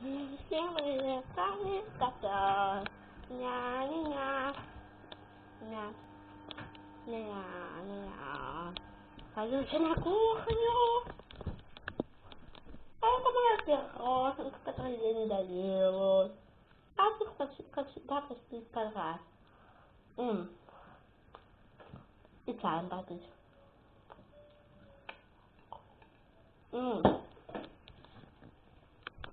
Всем привет, с вами Котёр. Ня-ня-ня. Ня-ня-ня. Пойдёмте на кухню. Это моя пироженка, которую я не доела. А ты как всегда почти пора. И чаем попить.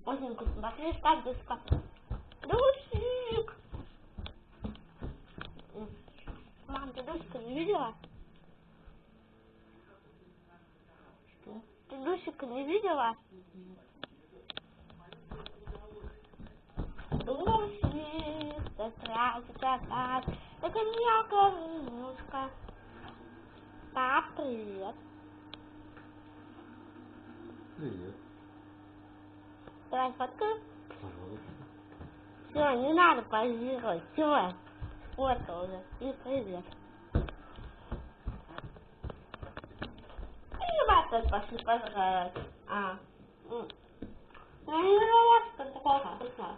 Очень вкусно. Посмотри, как душка. Душик! Мам, ты душика не видела? Ты душика не видела? Душик, это меня кормушка. Пап, привет. Привет. Давай фоткаю. Пожалуйста. Все, не надо позировать. Все, фото уже. И привет. И ребята пошли пожрать. Я не виновата, что такого вкусного.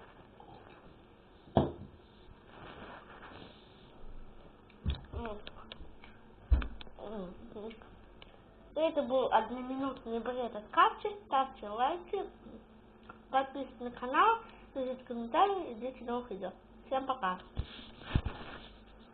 Это был одноминутный бред от Капчи. Ставьте лайки, подписывайтесь на канал, пишите комментарии и ждите новых видео. Всем пока!